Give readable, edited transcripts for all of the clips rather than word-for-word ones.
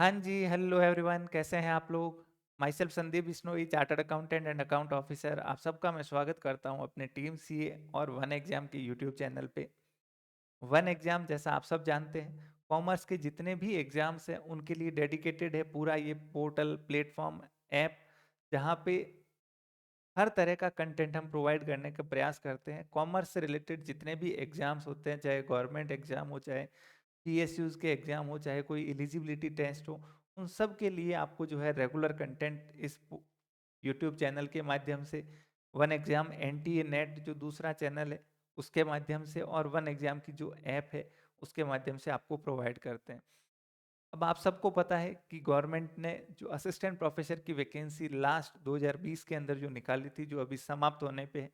हाँ जी, hello everyone, कैसे हैं आप लोग? My self Sandeep Bishnoi, chartered accountant and account officer. आप सबका मैं स्वागत करता हूं अपने टीम सीए और वन एग्जाम के यूट्यूब चैनल पे। वन एग्जाम, जैसा आप सब जानते हैं, कॉमर्स के जितने भी एग्जाम्स हैं उनके लिए डेडिकेटेड है पूरा ये पोर्टल, प्लेटफॉर्म, ऐप, जहाँ पे हर तरह का कंटेंट हम प्रोवाइड करने का प्रयास करते हैं। कॉमर्स से रिलेटेड जितने भी एग्जाम्स होते हैं, चाहे गवर्नमेंट एग्जाम हो, चाहे पीएसयूज़ के एग्ज़ाम हो, चाहे कोई एलिजिबिलिटी टेस्ट हो, उन सब के लिए आपको जो है रेगुलर कंटेंट इस यूट्यूब चैनल के माध्यम से, वन एग्ज़ाम एनटीए नेट जो दूसरा चैनल है, उसके माध्यम से, और वन एग्ज़ाम की जो ऐप है, उसके माध्यम से आपको प्रोवाइड करते हैं। अब आप सबको पता है कि गवर्नमेंट ने जो असिस्टेंट प्रोफेसर की वैकेंसी लास्ट 2020 के अंदर जो निकाली थी, जो अभी समाप्त होने पे है,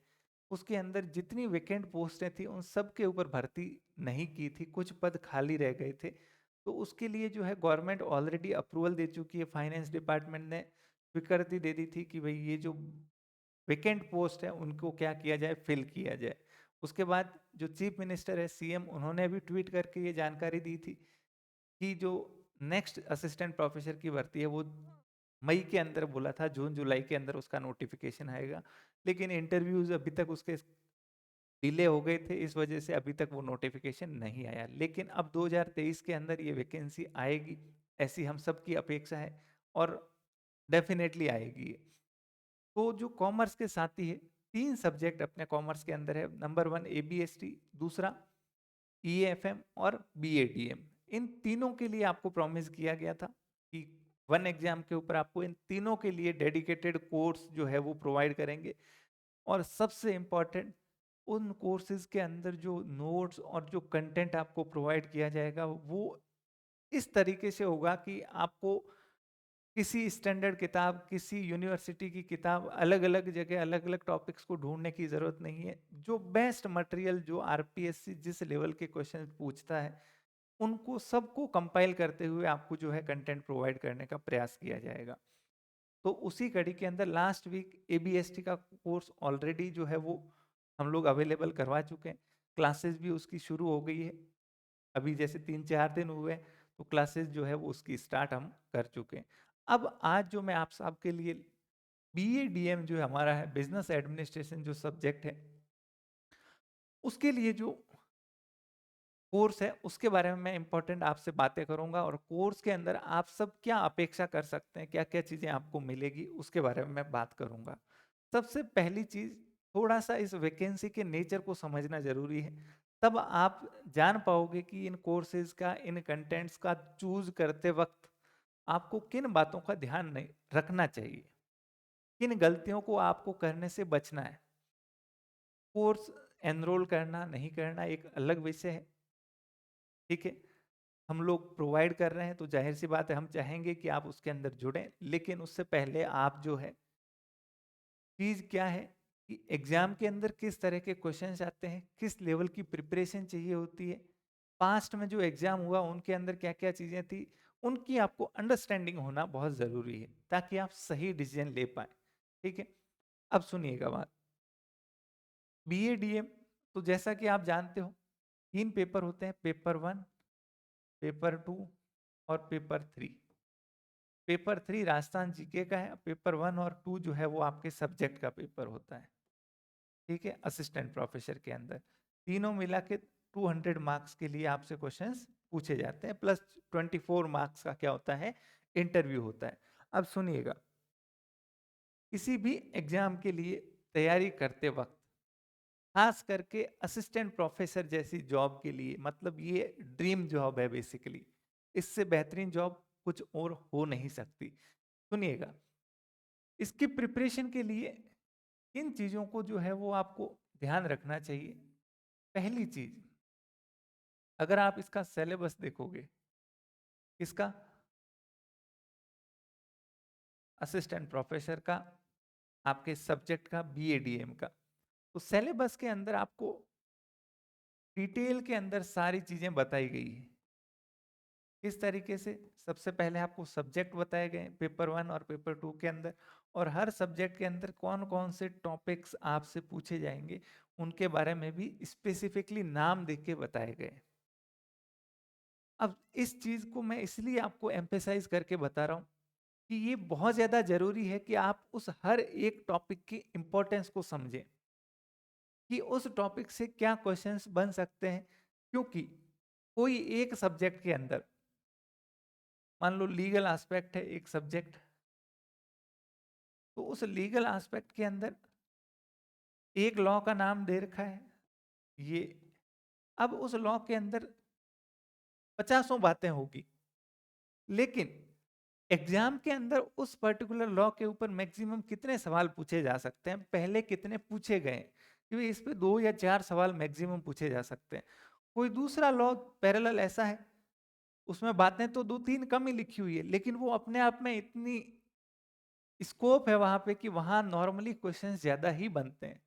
उसके अंदर जितनी वैकेंट पोस्टें थी उन सब के ऊपर भर्ती नहीं की थी, कुछ पद खाली रह गए थे। तो उसके लिए जो है गवर्नमेंट ऑलरेडी अप्रूवल दे चुकी है, फाइनेंस डिपार्टमेंट ने स्वीकृति दे दी थी कि भाई ये जो वैकेंट पोस्ट है उनको क्या किया जाए, फिल किया जाए। उसके बाद जो चीफ मिनिस्टर है, सीएम, उन्होंने अभी ट्वीट करके ये जानकारी दी थी कि जो नेक्स्ट असिस्टेंट प्रोफेसर की भर्ती है वो मई के अंदर बोला था, जून जुलाई के अंदर उसका नोटिफिकेशन आएगा। लेकिन इंटरव्यूज अभी तक उसके डिले हो गए थे, इस वजह से अभी तक वो नोटिफिकेशन नहीं आया। लेकिन अब 2023 के अंदर ये वैकेंसी आएगी, ऐसी हम सब की अपेक्षा है, और डेफिनेटली आएगी। तो जो कॉमर्स के साथी है, तीन सब्जेक्ट अपने कॉमर्स के अंदर है। नंबर वन एबीएसटी, दूसरा ईएफएम और बीएडीएम। इन तीनों के लिए आपको प्रॉमिस किया गया था कि वन एग्जाम के ऊपर आपको इन तीनों के लिए डेडिकेटेड कोर्स जो है वो प्रोवाइड करेंगे। और सबसे इम्पॉर्टेंट, उन कोर्सेज के अंदर जो नोट्स और जो कंटेंट आपको प्रोवाइड किया जाएगा वो इस तरीके से होगा कि आपको किसी स्टैंडर्ड किताब, किसी यूनिवर्सिटी की किताब, अलग अलग जगह अलग अलग टॉपिक्स को ढूंढने की ज़रूरत नहीं है। जो बेस्ट मटेरियल, जो आरपीएससी जिस लेवल के क्वेश्चन पूछता है, उनको सबको कंपाइल करते हुए आपको जो है कंटेंट प्रोवाइड करने का प्रयास किया जाएगा। तो उसी कड़ी के अंदर लास्ट वीक एबीएसटी का कोर्स ऑलरेडी जो है वो हम लोग अवेलेबल करवा चुके हैं। क्लासेस भी उसकी शुरू हो गई है, अभी जैसे 3-4 दिन हुए हैं, तो क्लासेस जो है वो उसकी स्टार्ट हम कर चुके हैं। अब आज जो मैं आप सबके लिए बीएडीएम जो हमारा है, बिजनेस एडमिनिस्ट्रेशन जो सब्जेक्ट है, उसके लिए जो कोर्स है उसके बारे में मैं इंपॉर्टेंट आपसे बातें करूंगा, और कोर्स के अंदर आप सब क्या अपेक्षा कर सकते हैं, क्या क्या चीज़ें आपको मिलेगी, उसके बारे में मैं बात करूंगा। सबसे पहली चीज़, थोड़ा सा इस वैकेंसी के नेचर को समझना जरूरी है। तब आप जान पाओगे कि इन कोर्सेज का, इन कंटेंट्स का चूज करते वक्त आपको किन बातों का ध्यान नहीं रखना चाहिए, किन गलतियों को आपको करने से बचना है। कोर्स एनरोल करना नहीं करना एक अलग विषय है, ठीक है। हम लोग प्रोवाइड कर रहे हैं तो जाहिर सी बात है हम चाहेंगे कि आप उसके अंदर जुड़ें, लेकिन उससे पहले आप जो है, चीज़ क्या है कि एग्जाम के अंदर किस तरह के क्वेश्चंस आते हैं, किस लेवल की प्रिपरेशन चाहिए होती है, पास्ट में जो एग्जाम हुआ उनके अंदर क्या क्या चीज़ें थी, उनकी आपको अंडरस्टैंडिंग होना बहुत ज़रूरी है ताकि आप सही डिसीजन ले पाए, ठीक है। अब सुनिएगा बात, बीएडीएम, तो जैसा कि आप जानते हो, तीन पेपर होते हैं, पेपर वन, पेपर टू और paper three. Paper three Rajasthan GK का है, पेपर वन और टू जो है वो आपके सब्जेक्ट का पेपर होता है, ठीक है, असिस्टेंट प्रोफेसर के अंदर। तीनों मिला के 200 मार्क्स के लिए आपसे क्वेश्चंस पूछे जाते हैं, प्लस 24 मार्क्स का क्या होता है, इंटरव्यू होता है। अब सुनिएगा, किसी भी एग्जाम के लिए तैयारी करते वक्त, खास करके असिस्टेंट प्रोफेसर जैसी जॉब के लिए, मतलब ये ड्रीम जॉब है बेसिकली, इससे बेहतरीन जॉब कुछ और हो नहीं सकती। सुनिएगा, इसकी प्रिपरेशन के लिए किन चीज़ों को जो है वो आपको ध्यान रखना चाहिए। पहली चीज, अगर आप इसका सिलेबस देखोगे, इसका असिस्टेंट प्रोफेसर का, आपके सब्जेक्ट का, बीएडीएम का, तो सिलेबस के अंदर आपको डिटेल के अंदर सारी चीजें बताई गई है। किस तरीके से, सबसे पहले आपको सब्जेक्ट बताए गए पेपर वन और पेपर टू के अंदर, और हर सब्जेक्ट के अंदर कौन कौन से टॉपिक्स आपसे पूछे जाएंगे उनके बारे में भी स्पेसिफिकली नाम देख के बताए गए। अब इस चीज को मैं इसलिए आपको एम्फेसाइज करके बता रहा हूँ कि ये बहुत ज्यादा जरूरी है कि आप उस हर एक टॉपिक की इंपॉर्टेंस को समझें कि उस टॉपिक से क्या क्वेश्चंस बन सकते हैं। क्योंकि कोई एक सब्जेक्ट के अंदर, मान लो लीगल एस्पेक्ट है एक सब्जेक्ट, तो उस लीगल एस्पेक्ट के अंदर एक लॉ का नाम दे रखा है ये। अब उस लॉ के अंदर पचासों बातें होगी, लेकिन एग्जाम के अंदर उस पर्टिकुलर लॉ के ऊपर मैक्सिमम कितने सवाल पूछे जा सकते हैं, पहले कितने पूछे गए, क्योंकि इस पे 2 या 4 सवाल मैक्सिमम पूछे जा सकते हैं। कोई दूसरा लॉ पैरेलल ऐसा है, उसमें बातें तो 2-3 कम ही लिखी हुई है, लेकिन वो अपने आप में इतनी स्कोप है वहां पे कि वहां नॉर्मली क्वेश्चंस ज्यादा ही बनते हैं।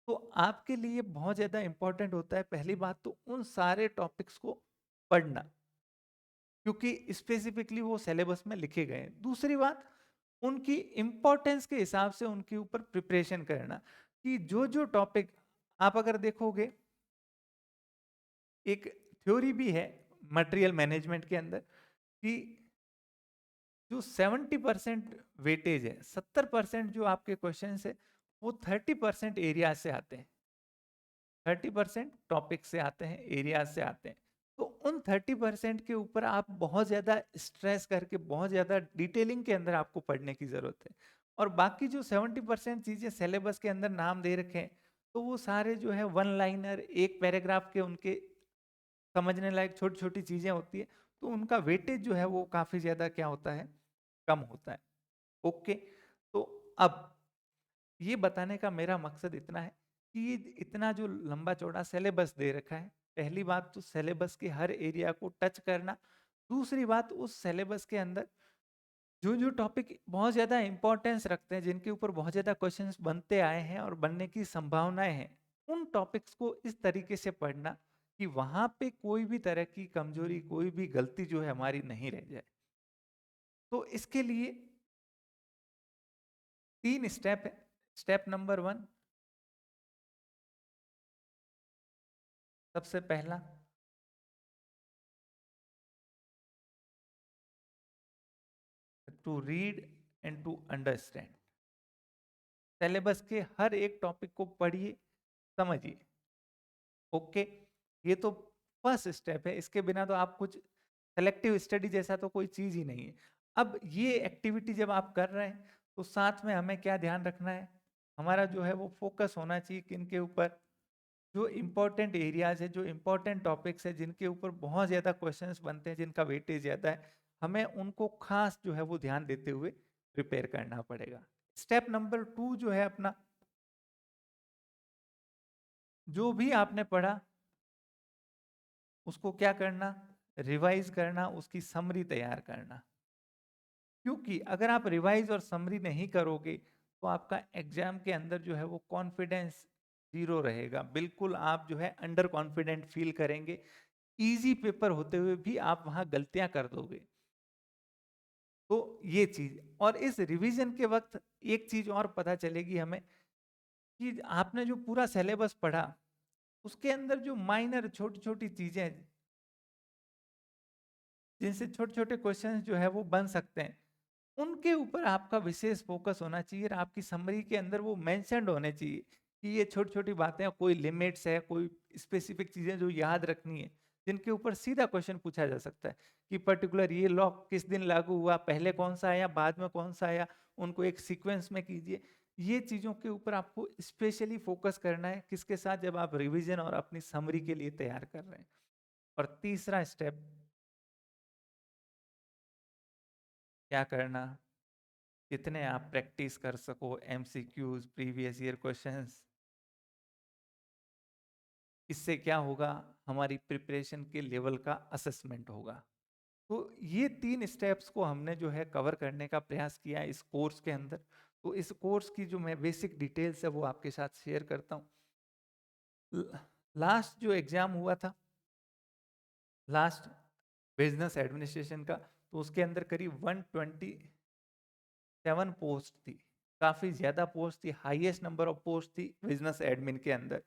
तो आपके लिए बहुत ज्यादा इंपॉर्टेंट होता है पहली बात तो उन सारे टॉपिक्स को पढ़ना, क्योंकि स्पेसिफिकली वो सिलेबस में लिखे गए हैं। दूसरी बात, उनकी इंपॉर्टेंस के हिसाब से उनके ऊपर प्रिपरेशन करना, कि जो जो टॉपिक आप अगर देखोगे, एक थ्योरी भी है मटेरियल मैनेजमेंट के अंदर कि जो 70% वेटेज है, 70% जो आपके क्वेश्चन है वो 30% एरिया से आते हैं, 30% टॉपिक से आते हैं, एरिया से आते हैं। तो उन 30% के ऊपर आप बहुत ज्यादा स्ट्रेस करके बहुत ज्यादा डिटेलिंग के अंदर आपको पढ़ने की जरूरत है। और बाकी जो 70% चीजें सिलेबस के अंदर नाम दे रखे हैं, तो वो सारे जो है वन लाइनर, एक पैराग्राफ के उनके समझने लायक छोटी छोटी चीजें होती है, तो उनका वेटेज जो है वो काफी ज्यादा क्या होता है, कम होता है। ओके, तो अब ये बताने का मेरा मकसद इतना है कि ये इतना जो लंबा चौड़ा सिलेबस दे रखा है, पहली बात तो सिलेबस के हर एरिया को टच करना। दूसरी बात, उस सिलेबस के अंदर जो जो टॉपिक बहुत ज्यादा इंपॉर्टेंस रखते हैं, जिनके ऊपर बहुत ज्यादा क्वेश्चंस बनते आए हैं और बनने की संभावनाएं हैं, उन टॉपिक्स को इस तरीके से पढ़ना कि वहां पे कोई भी तरह की कमजोरी, कोई भी गलती जो है हमारी नहीं रह जाए। तो इसके लिए 3 स्टेप है। स्टेप नंबर 1, सबसे पहला, to read and to understand. Syllabus के हर एक टॉपिक को पढ़िए, समझिए। ओके, ये तो फर्स्ट स्टेप है, इसके बिना तो आप कुछ सेलेक्टिव स्टडी जैसा तो कोई चीज ही नहीं है। अब ये एक्टिविटी जब आप कर रहे हैं, तो साथ में हमें क्या ध्यान रखना है, हमारा जो है वो फोकस होना चाहिए किन के ऊपर, जो इम्पोर्टेंट एरियाज है, जो इम्पोर्टेंट टॉपिक्स है, जिनके ऊपर बहुत ज्यादा क्वेश्चंस बनते हैं, जिनका वेटेज ज्यादा है, हमें उनको खास जो है वो ध्यान देते हुए प्रिपेयर करना पड़ेगा। स्टेप नंबर 2 जो है अपना, जो भी आपने पढ़ा उसको क्या करना, रिवाइज करना, उसकी समरी तैयार करना। क्योंकि अगर आप रिवाइज और समरी नहीं करोगे, तो आपका एग्जाम के अंदर जो है वो कॉन्फिडेंस जीरो रहेगा, बिल्कुल आप जो है अंडर कॉन्फिडेंट फील करेंगे, इजी पेपर होते हुए भी आप वहां गलतियां कर दोगे। तो ये चीज, और इस रिवीजन के वक्त एक चीज और पता चलेगी हमें कि आपने जो पूरा सिलेबस पढ़ा, उसके अंदर जो माइनर छोटी छोटी चीजें जिनसे छोटे छोटे क्वेश्चंस जो है वो बन सकते हैं, उनके ऊपर आपका विशेष फोकस होना चाहिए और आपकी समरी के अंदर वो मेंशन्ड होने चाहिए कि ये छोटी छोटी बातें, कोई लिमिट्स है, कोई स्पेसिफिक चीजें जो याद रखनी है, जिनके ऊपर सीधा क्वेश्चन पूछा जा सकता है कि पर्टिकुलर ये लॉ किस दिन लागू हुआ, पहले कौन सा आया, बाद में कौन सा आया, उनको एक सीक्वेंस में कीजिए। ये चीजों के ऊपर आपको स्पेशली फोकस करना है, किसके साथ, जब आप रिविजन और अपनी समरी के लिए तैयार कर रहे हैं। और तीसरा स्टेप क्या करना, जितने आप प्रैक्टिस कर सको एमसीक्यूज, प्रीवियस ईयर क्वेश्चंस, इससे क्या होगा, हमारी प्रिपरेशन के लेवल का असेसमेंट होगा। तो ये 3 स्टेप्स को हमने जो है कवर करने का प्रयास किया है इस कोर्स के अंदर। तो इस कोर्स की जो मैं बेसिक डिटेल्स है वो आपके साथ शेयर करता हूँ। लास्ट जो एग्जाम हुआ था, लास्ट बिजनेस एडमिनिस्ट्रेशन का, तो उसके अंदर करीब 127 पोस्ट थी, काफी ज्यादा पोस्ट थी, हाईएस्ट नंबर ऑफ पोस्ट थी बिजनेस एडमिन के अंदर।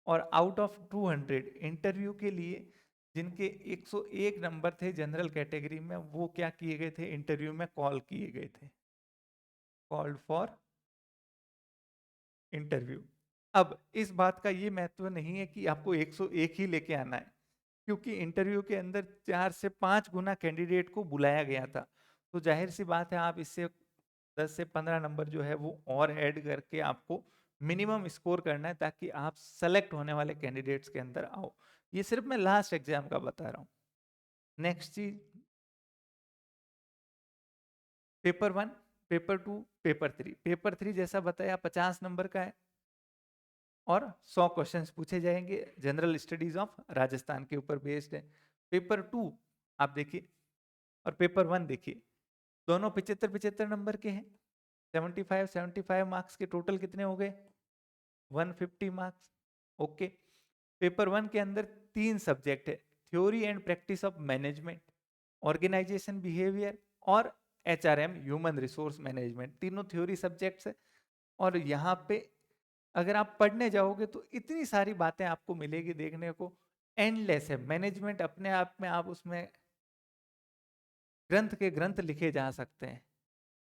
और आउट ऑफ 200 इंटरव्यू के लिए जिनके 101 नंबर थे जनरल कैटेगरी में, वो क्या किए गए थे, इंटरव्यू में कॉल किए गए थे, कॉल्ड फॉर इंटरव्यू। अब इस बात का ये महत्व नहीं है कि आपको 101 ही लेके आना है, क्योंकि इंटरव्यू के अंदर 4 से 5 गुना कैंडिडेट को बुलाया गया था। तो जाहिर सी बात है, आप इससे 10 से 15 नंबर जो है वो और ऐड करके आपको मिनिमम स्कोर करना है, ताकि आप सेलेक्ट होने वाले कैंडिडेट्स के अंदर आओ। ये सिर्फ मैं लास्ट एग्जाम का बता रहा हूँ। नेक्स्ट चीज, पेपर 1, पेपर 2, पेपर 3। पेपर 3 जैसा बताया 50 नंबर का है और 100 क्वेश्चंस पूछे जाएंगे, जनरल स्टडीज ऑफ राजस्थान के ऊपर बेस्ड है। पेपर 2 आप देखिए और पेपर 1 देखिए, दोनों 75-75 नंबर के हैं। 75 मार्क्स के टोटल कितने हो गए, 150 मार्क्स। ओके, पेपर 1 के अंदर 3 सब्जेक्ट है, theory and practice of management, organisation behaviour और एचआरएम ह्यूमन रिसोर्स मैनेजमेंट। तीनों थ्योरी सब्जेक्ट्स है। और यहाँ पे अगर आप पढ़ने जाओगे तो इतनी सारी बातें आपको मिलेगी देखने को, एंडलेस है। मैनेजमेंट अपने आप में, आप उसमें ग्रंथ के ग्रंथ लिखे जा सकते हैं।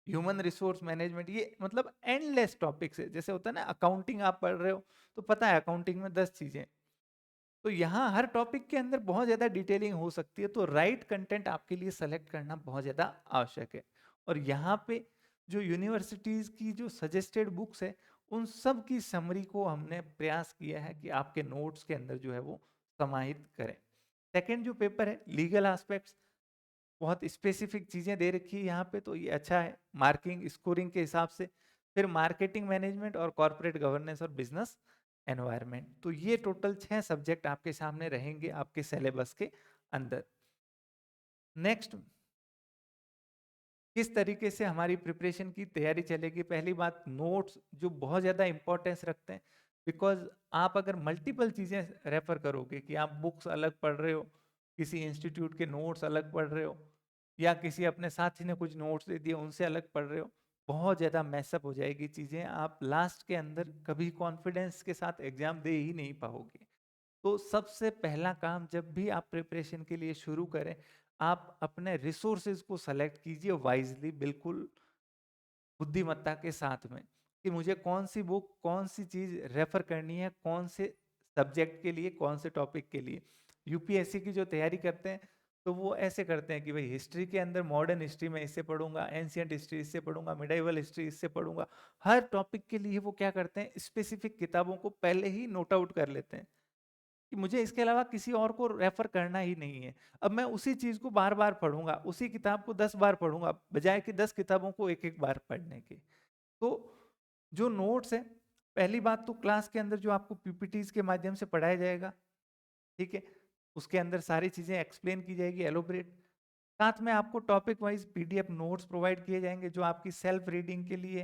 ह्यूमन रिसोर्स मैनेजमेंट, ये मतलब एंडलेस टॉपिक्स है। जैसे होता है ना, अकाउंटिंग आप पढ़ रहे हो तो पता है अकाउंटिंग में 10 चीजें, तो यहाँ हर टॉपिक के अंदर बहुत ज्यादा डिटेलिंग हो सकती है। तो राइट कंटेंट आपके लिए सेलेक्ट करना बहुत ज्यादा आवश्यक है। और यहाँ पे जो यूनिवर्सिटीज की जो सजेस्टेड बुक्स है, उन सब की समरी को हमने प्रयास किया है कि आपके नोट्स के अंदर जो है वो समाहित करें। सेकेंड जो पेपर है, लीगल एस्पेक्ट्स, बहुत स्पेसिफिक चीजें दे रखी है यहाँ पे, तो ये अच्छा है मार्किंग स्कोरिंग के हिसाब से। फिर मार्केटिंग मैनेजमेंट और कॉर्पोरेट गवर्नेंस और बिजनेस एनवायरनमेंट। तो ये टोटल 6 सब्जेक्ट आपके सामने रहेंगे आपके सिलेबस के अंदर। नेक्स्ट, किस तरीके से हमारी प्रिपरेशन की तैयारी चलेगी। पहली बात, नोट्स जो बहुत ज़्यादा इंपॉर्टेंस रखते हैं, बिकॉज आप अगर मल्टीपल चीज़ें रेफर करोगे, कि आप बुक्स अलग पढ़ रहे हो, किसी इंस्टीट्यूट के नोट्स अलग पढ़ रहे हो, या किसी अपने साथी ने कुछ नोट्स दे दिए उनसे अलग पढ़ रहे हो, बहुत ज़्यादा मैसअप हो जाएगी चीज़ें। आप लास्ट के अंदर कभी कॉन्फिडेंस के साथ एग्जाम दे ही नहीं पाओगे। तो सबसे पहला काम, जब भी आप प्रिपरेशन के लिए शुरू करें, आप अपने रिसोर्सेज को सेलेक्ट कीजिए वाइजली, बिल्कुल बुद्धिमत्ता के साथ में, कि मुझे कौन सी बुक, कौन सी चीज रेफर करनी है, कौन से सब्जेक्ट के लिए, कौन से टॉपिक के लिए। यूपीएससी की जो तैयारी करते हैं, तो वो ऐसे करते हैं कि भाई हिस्ट्री के अंदर मॉडर्न हिस्ट्री में इससे पढ़ूंगा, एंशियंट हिस्ट्री इससे पढ़ूंगा, मिडाइवल हिस्ट्री इससे पढ़ूंगा। हर टॉपिक के लिए वो क्या करते हैं, स्पेसिफिक किताबों को पहले ही नोट आउट कर लेते हैं कि मुझे इसके अलावा किसी और को रेफर करना ही नहीं है। अब मैं उसी चीज को बार बार पढ़ूंगा, उसी किताब को 10 बार पढ़ूंगा, बजाय कि 10 किताबों को एक एक बार पढ़ने के। तो जो नोट्स है, पहली बात तो क्लास के अंदर जो आपको पीपीटीज के माध्यम से पढ़ाया जाएगा, ठीक है, उसके अंदर सारी चीजें एक्सप्लेन की जाएगी, एलोबरेट। साथ में आपको topic wise PDF notes provide किए जाएंगे जो आपकी सेल्फ रीडिंग के लिए।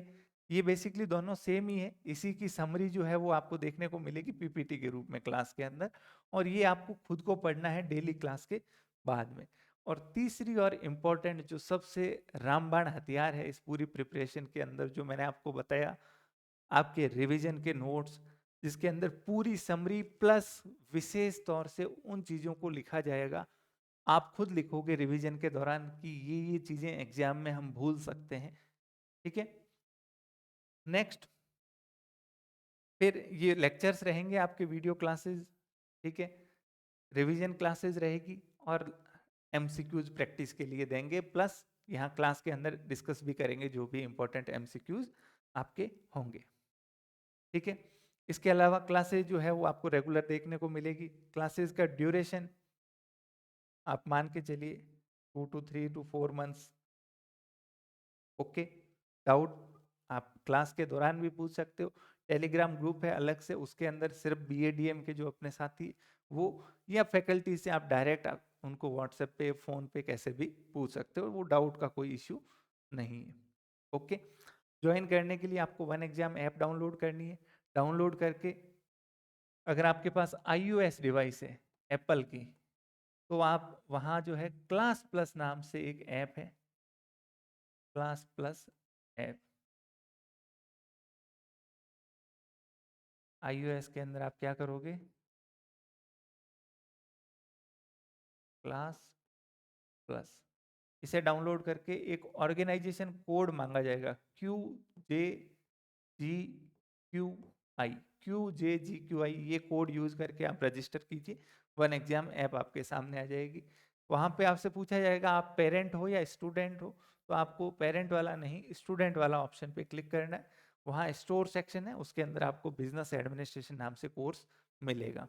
ये बेसिकली दोनों सेम ही है, इसी की समरी जो है वो आपको देखने को मिलेगी पीपीटी के रूप में क्लास के अंदर, और ये आपको खुद को पढ़ना है डेली क्लास के बाद में। और तीसरी और इम्पोर्टेंट, जो सबसे रामबाण हथियार है इस पूरी प्रिपरेशन के अंदर, जो मैंने आपको बताया, आपके रिवीजन के नोट्स, जिसके अंदर पूरी समरी प्लस विशेष तौर से उन चीजों को लिखा जाएगा। आप खुद लिखोगे रिवीजन के दौरान कि ये चीजें एग्जाम में हम भूल सकते हैं, ठीक है। नेक्स्ट, फिर ये लेक्चर्स रहेंगे आपके, वीडियो क्लासेस, ठीक है, रिवीजन क्लासेस रहेगी, और एमसीक्यूज प्रैक्टिस के लिए देंगे, प्लस यहाँ क्लास के अंदर डिस्कस भी करेंगे जो भी इंपॉर्टेंट एमसीक्यूज आपके होंगे, ठीक है। इसके अलावा क्लासेस जो है वो आपको रेगुलर देखने को मिलेगी। क्लासेस का ड्यूरेशन आप मान के चलिए 2 to 3 to 4 months, okay. Doubt आप क्लास के दौरान भी पूछ सकते हो। टेलीग्राम ग्रुप है अलग से, उसके अंदर सिर्फ बीएडीएम के जो अपने साथी वो, या फैकल्टी से आप डायरेक्ट उनको व्हाट्सएप पे, फोन पे कैसे भी पूछ सकते हो, वो डाउट का कोई इश्यू नहीं है, ओके। ज्वाइन करने के लिए आपको वन एग्जाम ऐप डाउनलोड करनी है। डाउनलोड करके, अगर आपके पास iOS डिवाइस है एप्पल की, तो आप वहाँ जो है क्लास प्लस नाम से एक ऐप है, क्लास प्लस ऐप, iOS के अंदर आप क्या करोगे, क्लास प्लस। इसे डाउनलोड करके एक ऑर्गेनाइजेशन कोड मांगा जाएगा QJGQI, QJGQI, ये कोड यूज करके आप रजिस्टर कीजिए। वन एग्जाम ऐप आपके सामने आ जाएगी। वहां पे आपसे पूछा जाएगा आप पेरेंट हो या स्टूडेंट हो, तो आपको पेरेंट वाला नहीं स्टूडेंट वाला ऑप्शन पे क्लिक करना है। वहाँ स्टोर सेक्शन है, उसके अंदर आपको बिजनेस एडमिनिस्ट्रेशन नाम से कोर्स मिलेगा।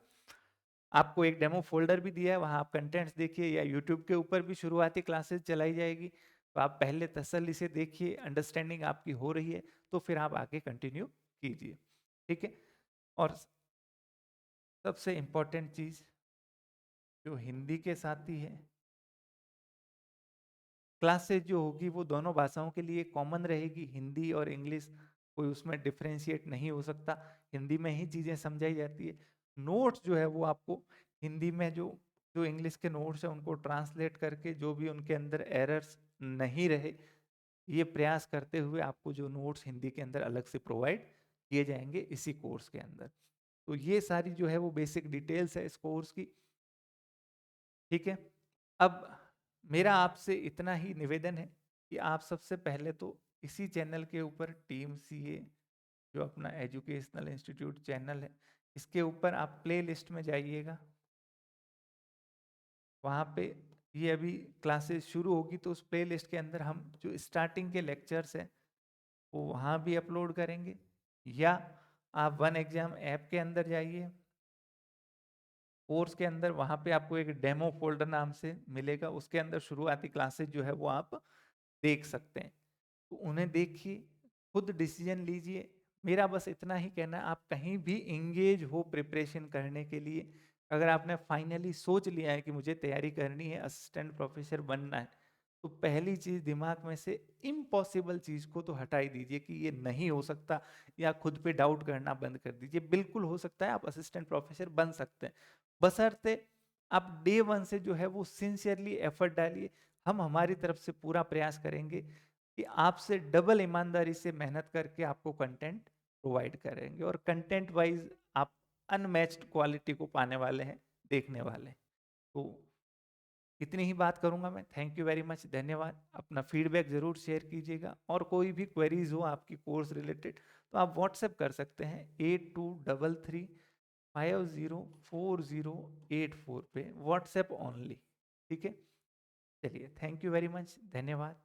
आपको एक डेमो फोल्डर भी दिया है, वहाँ आप कंटेंट्स देखिए, या यूट्यूब के ऊपर भी शुरुआती क्लासेस चलाई जाएगी, तो आप पहले तसल्ली से देखिए, अंडरस्टैंडिंग आपकी हो रही है तो फिर आप आगे कंटिन्यू कीजिए। ठीक है। और सबसे इम्पोर्टेंट चीज जो हिंदी के साथ ही है, क्लासेस जो होगी वो दोनों भाषाओं के लिए कॉमन रहेगी, हिंदी और इंग्लिश, कोई उसमें डिफ्रेंशिएट नहीं हो सकता, हिंदी में ही चीज़ें समझाई जाती है। नोट्स जो है वो आपको हिंदी में जो जो इंग्लिश के नोट्स हैं उनको ट्रांसलेट करके जो भी उनके अंदर एरर्स नहीं रहे, ये प्रयास करते हुए आपको जो नोट्स हिंदी के अंदर अलग से प्रोवाइड किए जाएंगे इसी कोर्स के अंदर। तो ये सारी जो है वो बेसिक डिटेल्स है इस कोर्स की। ठीक है। अब मेरा आपसे इतना ही निवेदन है कि आप सबसे पहले तो इसी चैनल के ऊपर टीम सीए जो अपना एजुकेशनल इंस्टीट्यूट चैनल है, इसके ऊपर आप प्ले लिस्ट में जाइएगा। वहाँ पे ये अभी क्लासेस शुरू होगी तो उस प्ले लिस्ट के अंदर हम जो स्टार्टिंग के लेक्चर्स हैं वो वहाँ भी अपलोड करेंगे, या आप वन एग्जाम ऐप के अंदर जाइए, कोर्स के अंदर वहाँ पे आपको एक डेमो फोल्डर नाम से मिलेगा, उसके अंदर शुरुआती क्लासेस जो है वो आप देख सकते हैं। तो उन्हें देखिए, खुद डिसीजन लीजिए। मेरा बस इतना ही कहना है, आप कहीं भी इंगेज हो प्रिपरेशन करने के लिए, अगर आपने फाइनली सोच लिया है कि मुझे तैयारी करनी है, असिस्टेंट प्रोफेसर बनना है, तो पहली चीज दिमाग में से इम्पॉसिबल चीज को तो हटा ही दीजिए कि ये नहीं हो सकता, या खुद पे डाउट करना बंद कर दीजिए। बिल्कुल हो सकता है, आप असिस्टेंट प्रोफेसर बन सकते हैं, बशर्ते आप डे वन से जो है वो सिंसियरली एफर्ट डालिए। हम हमारी तरफ से पूरा प्रयास करेंगे कि आपसे डबल ईमानदारी से मेहनत करके आपको कंटेंट प्रोवाइड करेंगे, और कंटेंट वाइज आप अनमैच्ड क्वालिटी को पाने वाले हैं, देखने वाले हैं। तो इतनी ही बात करूंगा मैं। थैंक यू वेरी मच, धन्यवाद। अपना फीडबैक जरूर शेयर कीजिएगा, और कोई भी क्वेरीज हो आपकी कोर्स रिलेटेड तो आप व्हाट्सएप कर सकते हैं 8233504084 पे, व्हाट्सएप ओनली। ठीक है। चलिए, थैंक यू वेरी मच, धन्यवाद।